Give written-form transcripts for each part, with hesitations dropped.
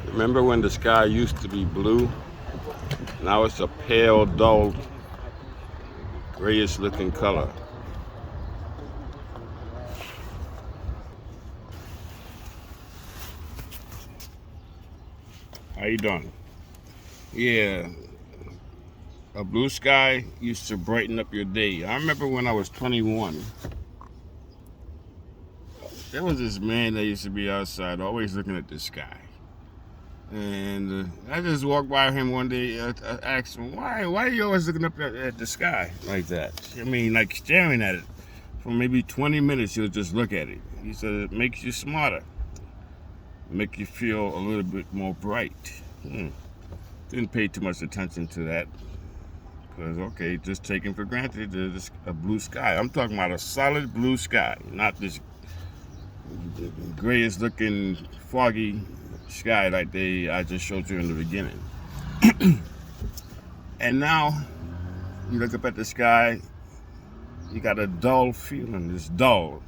Remember when the sky used to be blue? Now it's a pale, dull, grayish looking color. How you doing? Yeah, a blue sky used to brighten up your day. I remember when I was 21, there was this man that used to be outside always looking at the sky. And I just walked by him one day. I asked him, why are you always looking up at the sky like that? I mean, like staring at it. For maybe 20 minutes, he'll just look at it. He said, it makes you smarter. Make you feel a little bit more bright. Didn't pay too much attention to that. Because, okay, just taking for granted there's a blue sky. I'm talking about a solid blue sky, not this grayish looking foggy sky like I just showed you in the beginning. And now you look up at the sky, you got a dull feeling. It's dull,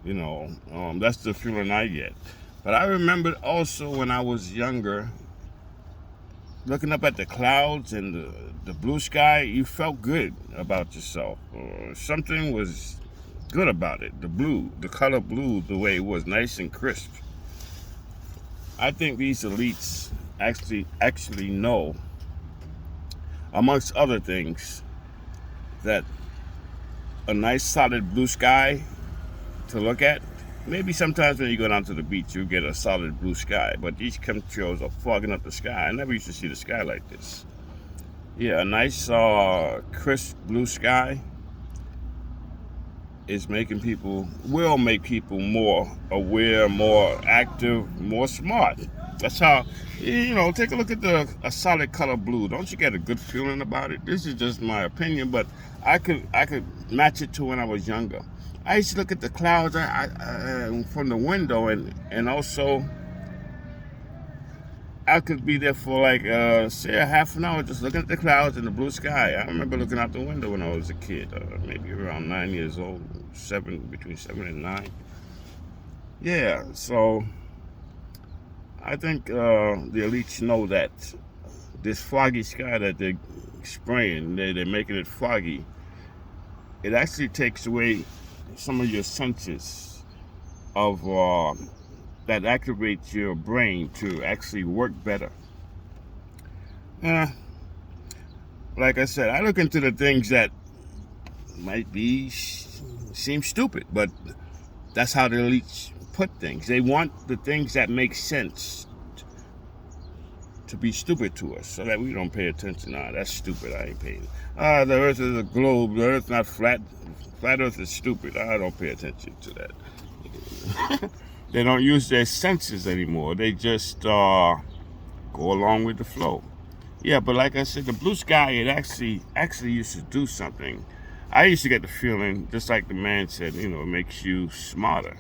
that's the feeling I get. But I remember also when I was younger, looking up at the clouds and the blue sky, you felt good about yourself. Something was good about it. The color blue, the way it was, nice and crisp. I think these elites actually know, amongst other things, that a nice solid blue sky to look at, maybe sometimes when you go down to the beach you get a solid blue sky, but these chemtrails are fogging up the sky. I never used to see the sky like this. Yeah, a nice crisp blue sky will make people more aware, more active, more smart. That's how, take a look at a solid color blue. Don't you get a good feeling about it? This is just my opinion, but I could match it to when I was younger. I used to look at the clouds from the window, and also I could be there for like, say a half an hour just looking at the clouds and the blue sky. I remember looking out the window when I was a kid, maybe around 9 years old, between 7 and 9. Yeah, so I think the elites know that this foggy sky that they're spraying, they're making it foggy, it actually takes away some of your senses of that activates your brain to actually work better. Like I said, I look into the things that might seem stupid, but that's how the elites put things. They want the things that make sense to be stupid to us, so that we don't pay attention. Nah, that's stupid. I ain't paying. The earth is a globe. The earth's not flat. Flat earth is stupid. I don't pay attention to that. They don't use their senses anymore. They just go along with the flow. Yeah, but like I said, the blue sky, it actually used to do something. I used to get the feeling, just like the man said, it makes you smarter.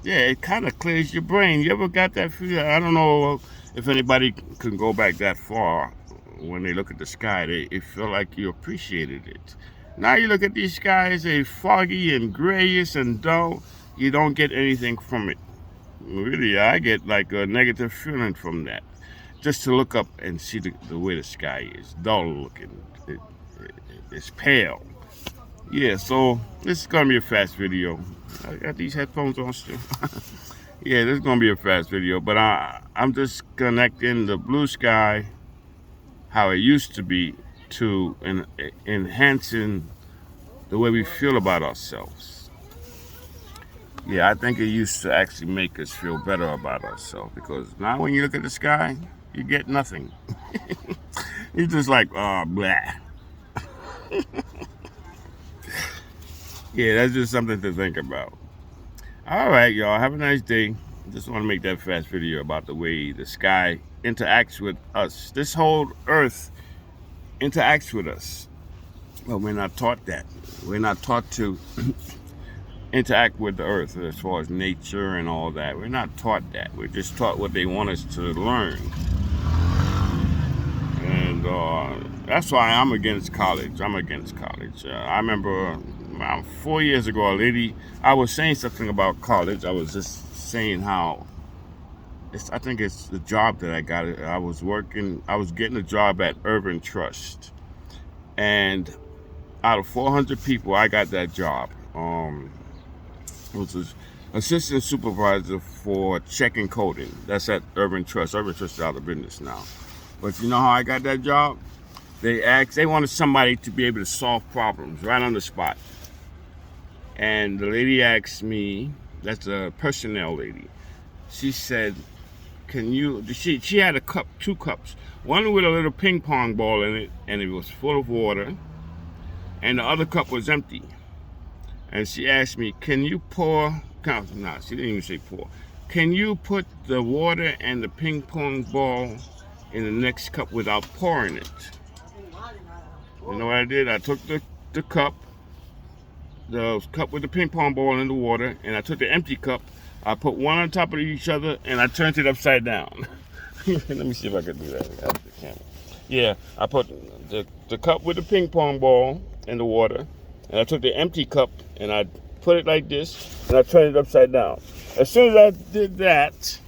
Yeah, it kind of clears your brain. You ever got that feeling? I don't know if anybody can go back that far. When they look at the sky, it feel like you appreciated it. Now you look at these skies, they're foggy and grayish and dull. You don't get anything from it. Really, I get like a negative feeling from that. Just to look up and see the way the sky is. Dull looking. It's pale. Yeah, so this is going to be a fast video. I got these headphones on still. Yeah, this is going to be a fast video. But I'm just connecting the blue sky, how it used to be, to enhancing the way we feel about ourselves. Yeah, I think it used to actually make us feel better about ourselves, because now when you look at the sky, you get nothing. You're just like, blah. Yeah, that's just something to think about. All right, y'all, have a nice day. Just want to make that fast video about the way the sky interacts with us. This whole earth interacts with us. But we're not taught that. We're not taught to interact with the earth as far as nature and all that. We're not taught that. We're just taught what they want us to learn. And that's why I'm against college. I remember around 4 years ago, a lady, I was saying something about college. I was just saying how I think it's the job that I got. I was getting a job at Urban Trust. And out of 400 people, I got that job. It was an assistant supervisor for checking coding. That's at Urban Trust. Urban Trust is out of business now. But you know how I got that job? They wanted somebody to be able to solve problems right on the spot. And the lady asked me, that's a personnel lady. She said, she had two cups. One with a little ping pong ball in it, and it was full of water. And the other cup was empty. And she asked me, can you pour, no, she didn't even say pour. Can you put the water and the ping pong ball in the next cup without pouring it? You know what I did? I took the cup with the ping pong ball in the water, and I took the empty cup. I put one on top of each other, and I turned it upside down. Let me see if I can do that. I have the camera. Yeah, I put the cup with the ping pong ball in the water, and I took the empty cup, and I put it like this, and I turned it upside down. As soon as I did that,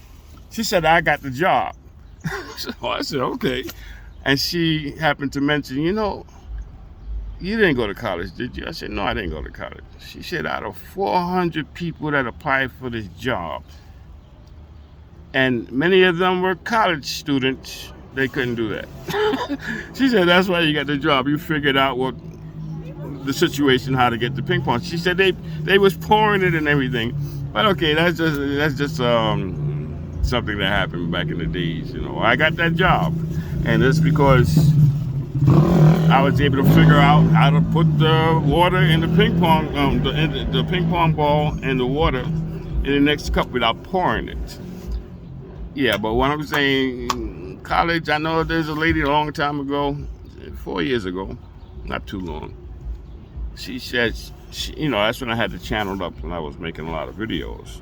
she said, I got the job. So I said, okay. And she happened to mention, you didn't go to college, did you? I said, no, I didn't go to college. She said, out of 400 people that applied for this job, and many of them were college students, they couldn't do that. She said, that's why you got the job. You figured out what the situation, how to get the ping pong. She said they was pouring it and everything. But okay, that's just something that happened back in the days. I got that job, and it's because I was able to figure out how to put the water in the ping pong, the ping pong ball and the water in the next cup without pouring it. Yeah, but what I'm saying, college, I know there's a lady a long time ago, 4 years ago, not too long. She said, that's when I had the channel up and I was making a lot of videos.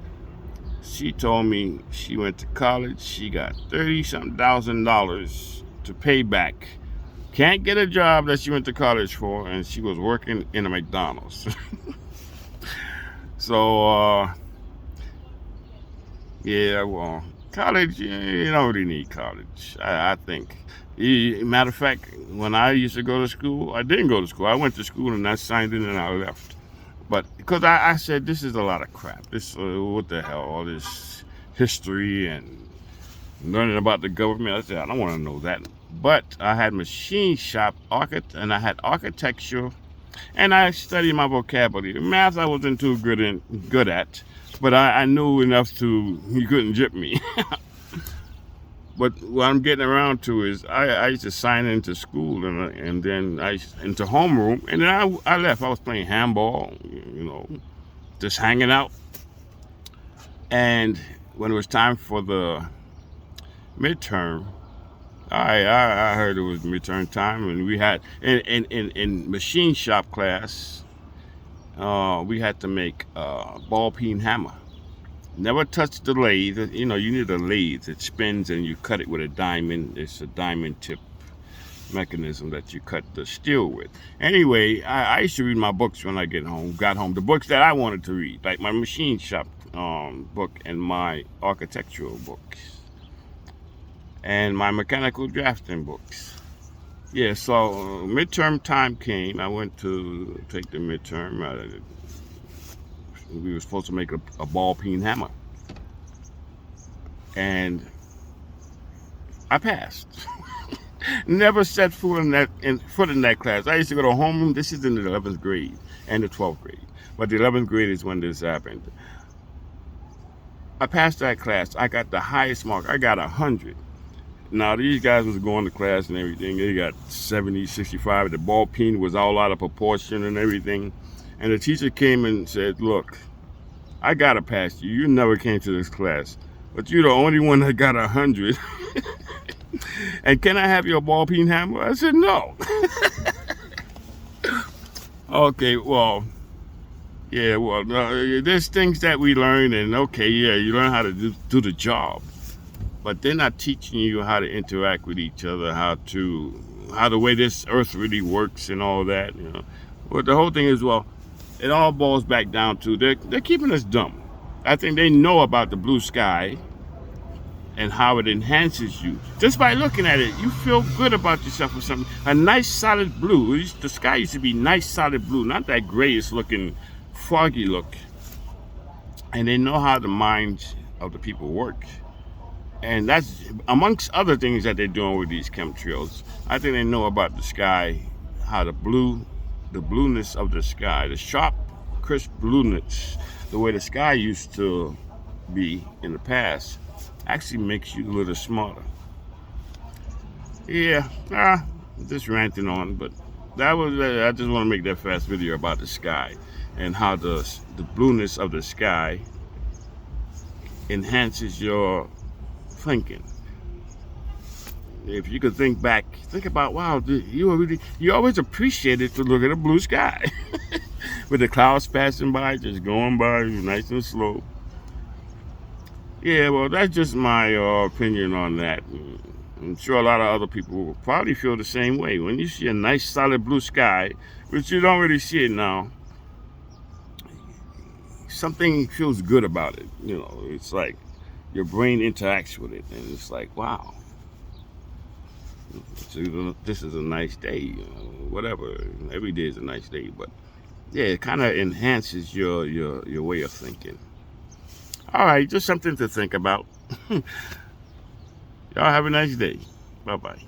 She told me she went to college, she got $30-something thousand to pay back. Can't get a job that she went to college for, and she was working in a McDonald's. So, yeah, well, college, you don't really need college, I think. Matter of fact, when I used to go to school, I didn't go to school. I went to school and I signed in and I left. But because I said, this is a lot of crap. This, what the hell, all this history and learning about the government. I said, I don't want to know that. But I had machine shop, and I had architecture, and I studied my vocabulary. Math I wasn't too good at, but I knew enough you couldn't jip me. But what I'm getting around to is I used to sign into school and then into homeroom, and then I left. I was playing handball, just hanging out. And when it was time for the midterm, I heard it was midterm time, and we had in machine shop class, we had to make a ball peen hammer. Never touch the lathe. You need a lathe. It spins and you cut it with a diamond. It's a diamond tip mechanism that you cut the steel with. Anyway, I used to read my books when I got home. The books that I wanted to read, like my machine shop book and my architectural books and my mechanical drafting books. Yeah, so midterm time came. I went to take the midterm. We were supposed to make a ball peen hammer, and I passed. Never set foot in that class. I used to go to homeroom. This is in the 11th grade and the 12th grade, but the 11th grade is when this happened. I passed that class. I got the highest mark. I got 100. Now these guys was going to class and everything. They got 70, 65. The ball peen was all out of proportion and everything. And the teacher came and said, look, I gotta pass you. You never came to this class, but you're the only one that got 100. And can I have your ball peen hammer? I said, no. Okay, well, yeah, well, there's things that we learn, and okay, yeah, you learn how to do the job, but they're not teaching you how to interact with each other, how the way this earth really works and all that, Well, the whole thing is, well, it all boils back down to they're keeping us dumb. I think they know about the blue sky and how it enhances you. Just by looking at it, you feel good about yourself or something. A nice solid blue. The sky used to be nice solid blue, not that grayish looking, foggy look. And they know how the minds of the people work. And that's amongst other things that they're doing with these chemtrails. I think they know about the sky, how the blueness of the sky, the sharp, crisp blueness, the way the sky used to be in the past, actually makes you a little smarter. Yeah, just ranting on, but that was. I just want to make that fast video about the sky and how the blueness of the sky enhances your thinking. If you could think back, think about, wow, you always appreciated to look at a blue sky with the clouds passing by, just going by, nice and slow. Yeah, well, that's just my opinion on that. I'm sure a lot of other people will probably feel the same way. When you see a nice solid blue sky, which you don't really see it now, something feels good about it. You know, it's like your brain interacts with it, and it's like, wow, this is a nice day. You know, whatever. Every day is a nice day, but yeah, it kind of enhances your way of thinking. All right, just something to think about. Y'all have a nice day. Bye-bye.